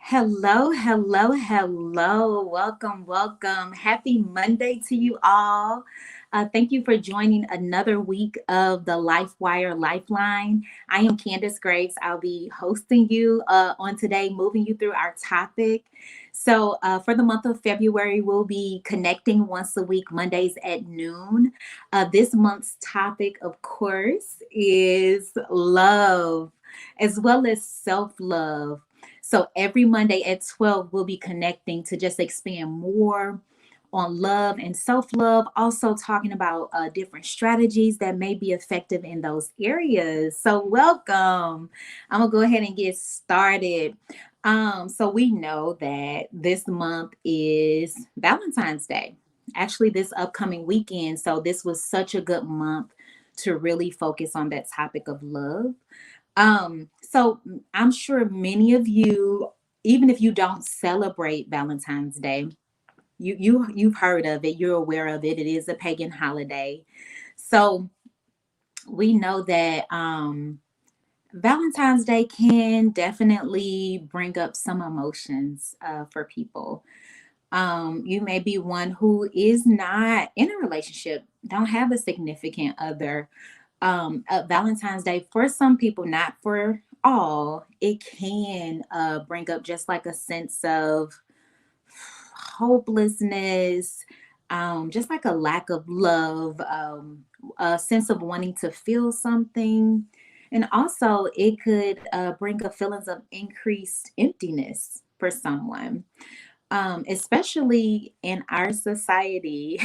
Hello, hello, hello. Welcome, welcome. Happy Monday to you all. Thank you for joining another week of the LifeWire LifeLine. I am Candace Graves. I'll be hosting you on today, moving you through our topic. For the month of February, we'll be connecting once a week, Mondays at noon. This month's topic, of course, is love, as well as self love. So every Monday at 12, we'll be connecting to just expand more on love and self love, also talking about different strategies that may be effective in those areas. So, welcome. I'm going to go ahead and get started. So, we know that this month is Valentine's Day, actually, this upcoming weekend. So, this was such a good month to really focus on that topic of love. So I'm sure many of you, even if you don't celebrate Valentine's Day, you've heard of it, you're aware of it. It is a pagan holiday. So we know that Valentine's Day can definitely bring up some emotions for people. You may be one who is not in a relationship, don't have a significant other. Valentine's Day, for some people, not for all, it can bring up just like a sense of hopelessness, just like a lack of love, a sense of wanting to feel something. And also, it could bring up feelings of increased emptiness for someone, especially in our society.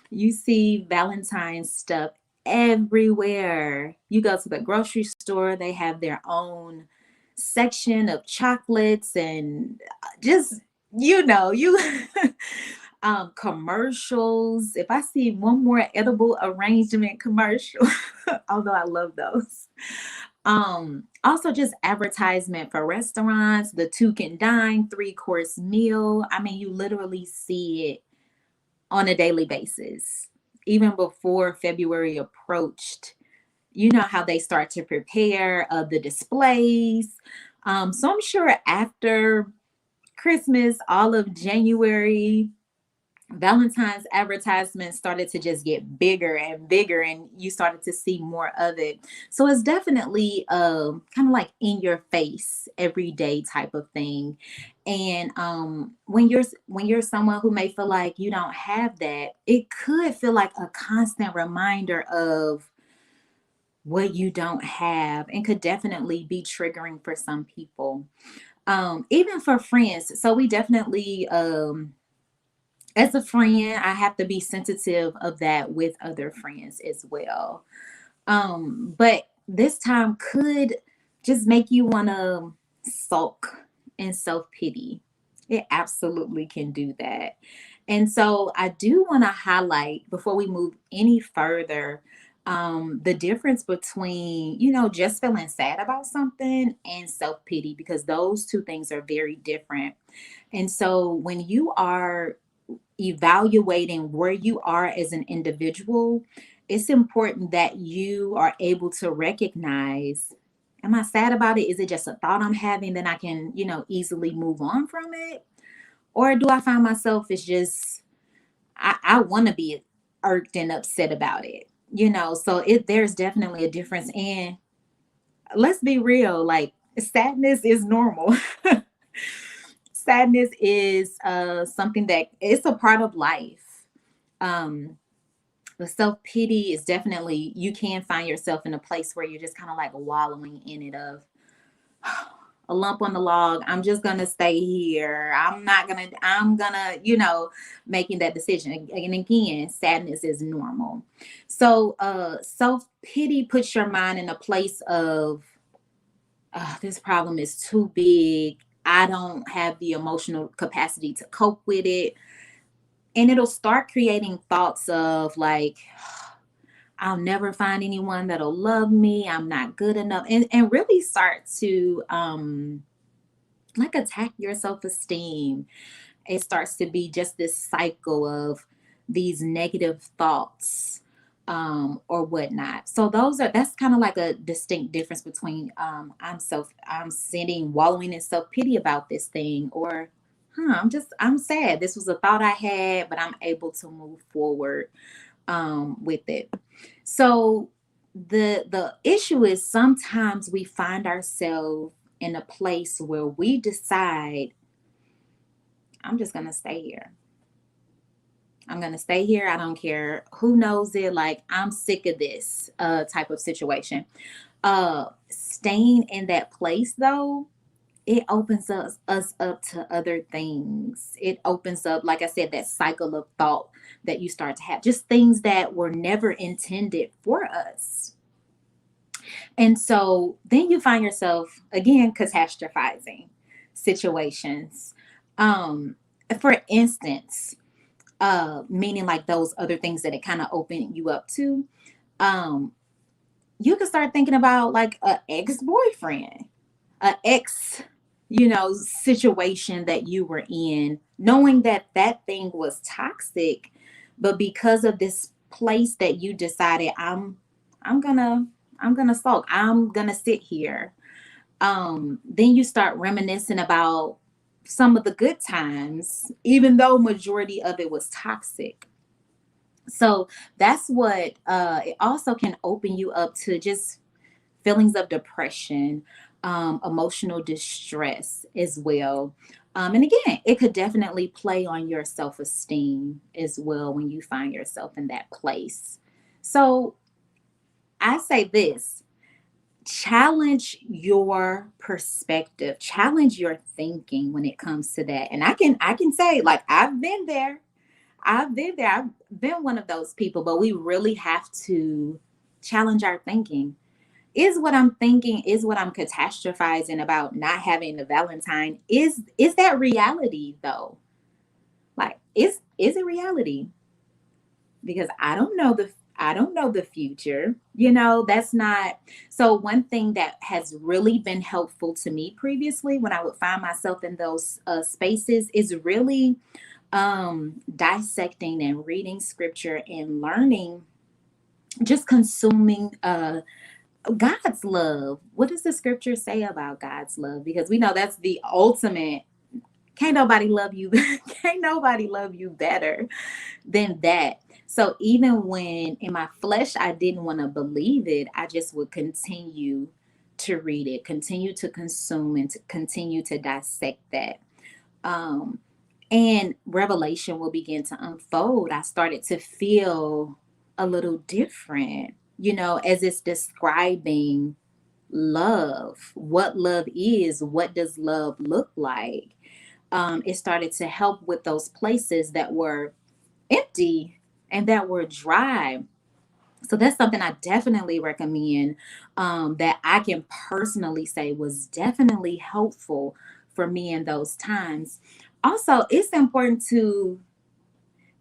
You see Valentine's stuff everywhere. You go to the grocery store, they have their own section of chocolates and just, you commercials. If I see one more edible arrangement commercial, although I love those. Also just advertisement for restaurants, the two can dine, three-course meal. I mean, you literally see it on a daily basis. Even before February approached, you know how they start to prepare the displays. So I'm sure after Christmas, all of January, Valentine's advertisements started to just get bigger and bigger, and you started to see more of it. So it's definitely kind of like in your face, everyday type of thing. And when you're someone who may feel like you don't have that, it could feel like a constant reminder of what you don't have, and could definitely be triggering for some people. Even for friends. So we definitely as a friend, I have to be sensitive of that with other friends as well. But this time could just make you want to sulk and self pity. It absolutely can do that. And so I do want to highlight before we move any further the difference between, just feeling sad about something and self pity, because those two things are very different. And so when you are evaluating where you are as an individual, it's important that you are able to recognize, am I sad about it? Is it just a thought I'm having? Then I can, easily move on from it. Or do I find myself it's just, I want to be irked and upset about it? So there's definitely a difference. And let's be real, like sadness is normal. Sadness is something that it's a part of life. Um, the self pity is definitely, you can find yourself in a place where you're just kind of like wallowing in it of a lump on the log. I'm just gonna stay here. I'm gonna, making that decision. And again, sadness is normal. So self pity puts your mind in a place of this problem is too big. I don't have the emotional capacity to cope with it. And it'll start creating thoughts of like, I'll never find anyone that'll love me. I'm not good enough. And really start to like attack your self-esteem. It starts to be just this cycle of these negative thoughts. or whatnot. So that's kind of like a distinct difference between I'm sitting wallowing in self-pity about this thing, or I'm sad. This was a thought I had, but I'm able to move forward with it. So the issue is sometimes we find ourselves in a place where we decide, I'm just gonna stay here. I'm gonna stay here. I don't care who knows it. Like, I'm sick of this type of situation. Staying in that place though, it opens us up to other things. It opens up, like I said, that cycle of thought that you start to have, just things that were never intended for us. And so then you find yourself again catastrophizing situations. Um, for instance, meaning like those other things that it kind of opened you up to. Um, you can start thinking about like a ex-boyfriend, a ex, situation that you were in, knowing that that thing was toxic, but because of this place that you decided, I'm gonna, I'm gonna sulk, I'm gonna sit here. Then you start reminiscing about some of the good times, even though majority of it was toxic. So that's what it also can open you up to, just feelings of depression, emotional distress as well. And again, it could definitely play on your self esteem as well when you find yourself in that place. So I say this: challenge your perspective, challenge your thinking when it comes to that. And I can say, like, I've been there. I've been one of those people, but we really have to challenge our thinking. Is what I'm thinking, is what I'm catastrophizing about not having a Valentine, is that reality though? Like, is it reality? Because I don't know the future. That's not. So one thing that has really been helpful to me previously when I would find myself in those spaces is really dissecting and reading scripture and learning, just consuming God's love. What does the scripture say about God's love? Because we know that's the ultimate. Can't nobody love you. Can't nobody love you better than that. So even when in my flesh I didn't want to believe it, I just would continue to read it, continue to consume, and to continue to dissect that. Um, and revelation will begin to unfold. I started to feel a little different, as it's describing love, what love is, what does love look like. It started to help with those places that were empty and that were dry. So that's something I definitely recommend, that I can personally say was definitely helpful for me in those times. Also, it's important to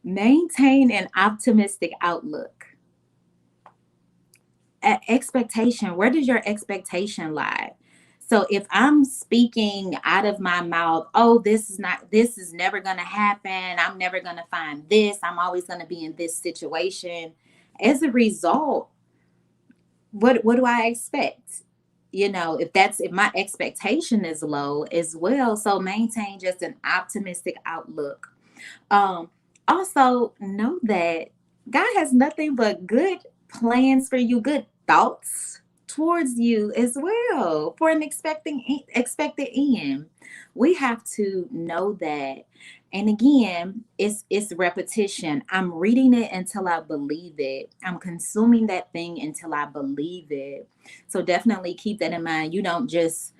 maintain an optimistic outlook. Expectation, where does your expectation lie? So if I'm speaking out of my mouth, oh, this is never going to happen, I'm never going to find this, I'm always going to be in this situation, as a result, what do I expect? If my expectation is low as well, so maintain just an optimistic outlook. um Also know that God has nothing but good plans for you, good thoughts towards you as well, for an expected end. We have to know that. And again, it's repetition. I'm reading it until I believe it. I'm consuming that thing until I believe it. So definitely keep that in mind. You don't just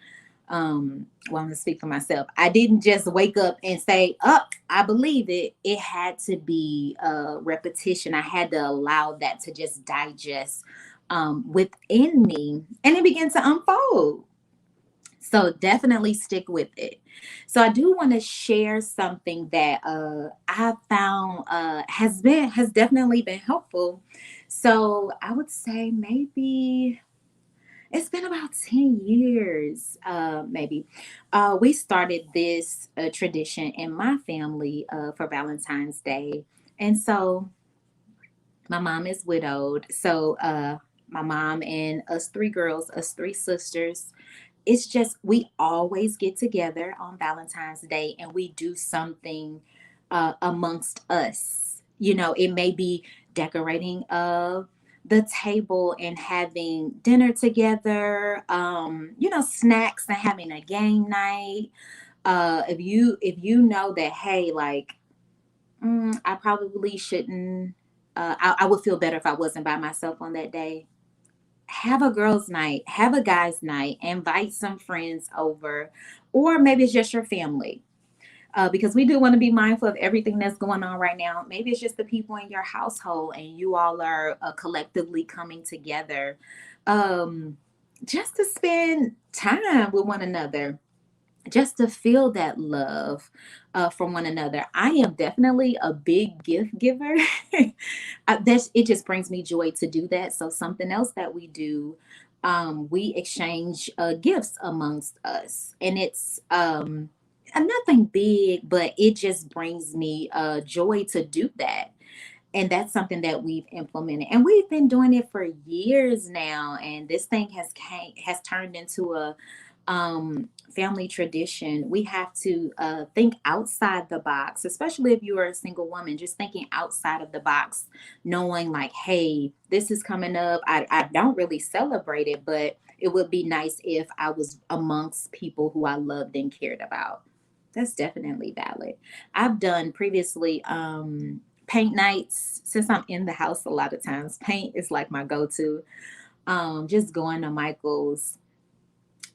well, I'm gonna speak for myself. I didn't just wake up and say, "Up, I believe it." It had to be a repetition. I had to allow that to just digest within me, and it began to unfold. So definitely stick with it. So I do want to share something that I found has definitely been helpful. So I would say maybe it's been about 10 years, maybe. We started this tradition in my family for Valentine's Day. And so My mom is widowed. So my mom and us three girls, us three sisters, it's just we always get together on Valentine's Day and we do something amongst us. You know, it may be decorating the table and having dinner together, you know, snacks and having a game night. If you know that, hey, like, I probably shouldn't. I would feel better if I wasn't by myself on that day. Have a girls' night, have a guys' night, invite some friends over, or maybe it's just your family. Because we do want to be mindful of everything that's going on right now. Maybe it's just the people in your household and you all are collectively coming together um, just to spend time with one another, just to feel that love from one another. I am definitely a big gift giver. It just brings me joy to do that. So something else that we do, we exchange gifts amongst us, and it's nothing big, but it just brings me joy to do that. And that's something that we've implemented, and we've been doing it for years now. And this thing has turned into a family tradition. We have to think outside the box, especially if you are a single woman, just thinking outside of the box, knowing like, hey, this is coming up. I don't really celebrate it, but it would be nice if I was amongst people who I loved and cared about. That's definitely valid. I've done previously paint nights. Since I'm in the house a lot of times, paint is like my go-to. Just going to Michael's,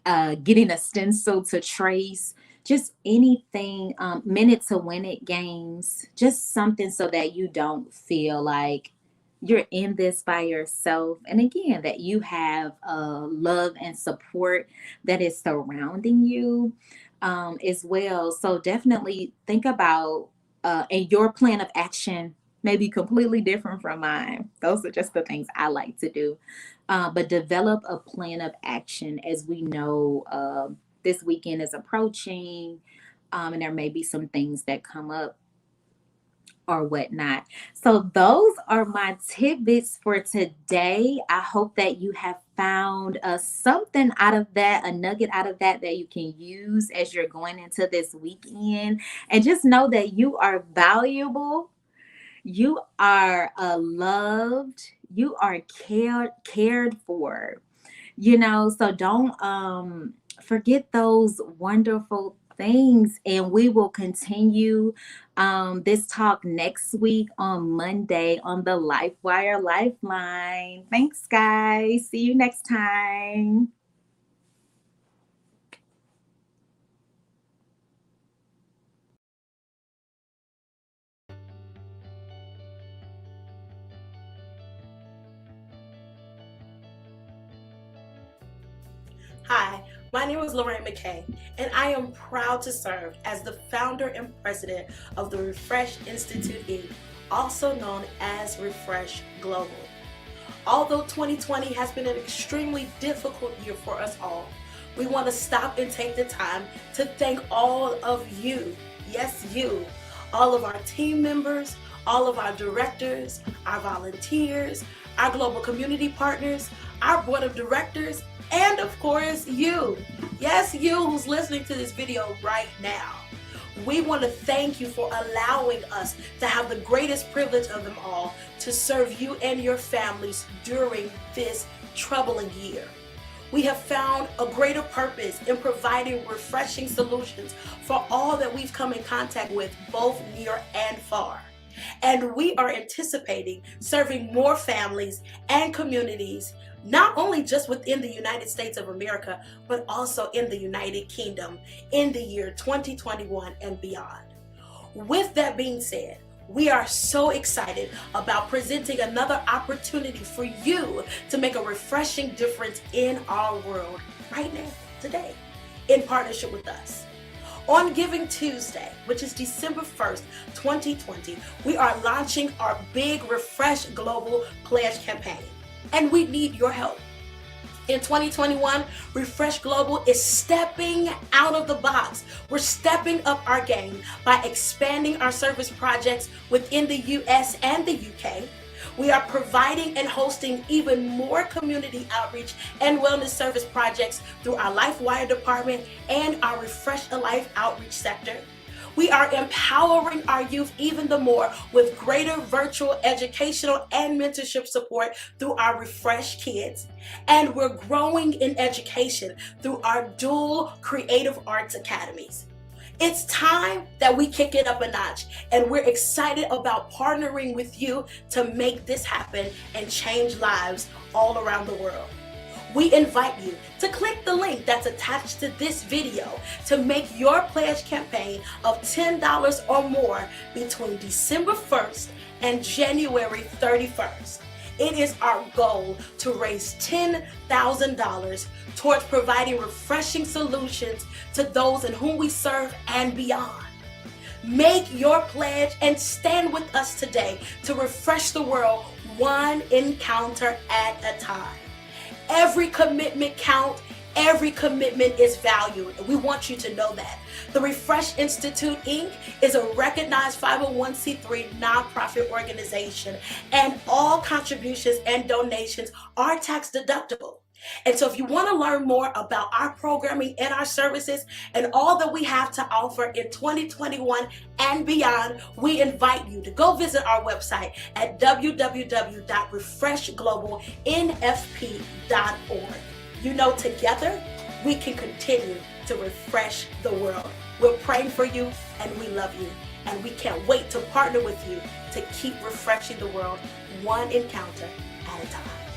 getting a stencil to trace, just anything, minute to win it games, just something so that you don't feel like you're in this by yourself. And again, that you have love and support that is surrounding you as well. So definitely think about, and your plan of action may be completely different from mine. Those are just the things I like to do. But develop a plan of action as we know this weekend is approaching, and there may be some things that come up or whatnot. So, those are my tidbits for today. I hope that you have found something out of that, a nugget out of that that you can use as you're going into this weekend. And just know that you are valuable, you are loved, you are cared for. So don't forget those wonderful things, and we will continue this talk next week on Monday on the LifeWire Lifeline. Thanks, guys. See you next time. Hi, my name is Lorraine McKay, and I am proud to serve as the founder and president of the Refresh Institute Inc., also known as Refresh Global. Although 2020 has been an extremely difficult year for us all, we want to stop and take the time to thank all of you, yes, you, all of our team members, all of our directors, our volunteers, our global community partners, our board of directors, and of course you, yes, you who's listening to this video right now. We want to thank you for allowing us to have the greatest privilege of them all to serve you and your families during this troubling year. We have found a greater purpose in providing refreshing solutions for all that we've come in contact with, both near and far. And we are anticipating serving more families and communities, not only just within the United States of America, but also in the United Kingdom in the year 2021 and beyond. With that being said, we are so excited about presenting another opportunity for you to make a refreshing difference in our world right now, today, in partnership with us. On Giving Tuesday, which is December 1st, 2020, we are launching our big Refresh Global Pledge campaign, and we need your help. In 2021, Refresh Global is stepping out of the box. We're stepping up our game by expanding our service projects within the US and the UK. We are providing and hosting even more community outreach and wellness service projects through our LifeWire department and our Refresh a Life outreach sector. We are empowering our youth even the more with greater virtual educational and mentorship support through our Refresh Kids. And we're growing in education through our dual creative arts academies. It's time that we kick it up a notch, and we're excited about partnering with you to make this happen and change lives all around the world. We invite you to click the link that's attached to this video to make your pledge campaign of $10 or more between December 1st and January 31st. It is our goal to raise $10,000 towards providing refreshing solutions to those in whom we serve and beyond. Make your pledge and stand with us today to refresh the world one encounter at a time. Every commitment counts. Every commitment is valued, and we want you to know that. The Refresh Institute, Inc. is a recognized 501c3 nonprofit organization, and all contributions and donations are tax deductible. And so if you want to learn more about our programming and our services and all that we have to offer in 2021 and beyond, we invite you to go visit our website at www.refreshglobalnfp.org. You know, together we can continue to refresh the world. We're praying for you and we love you. And we can't wait to partner with you to keep refreshing the world one encounter at a time.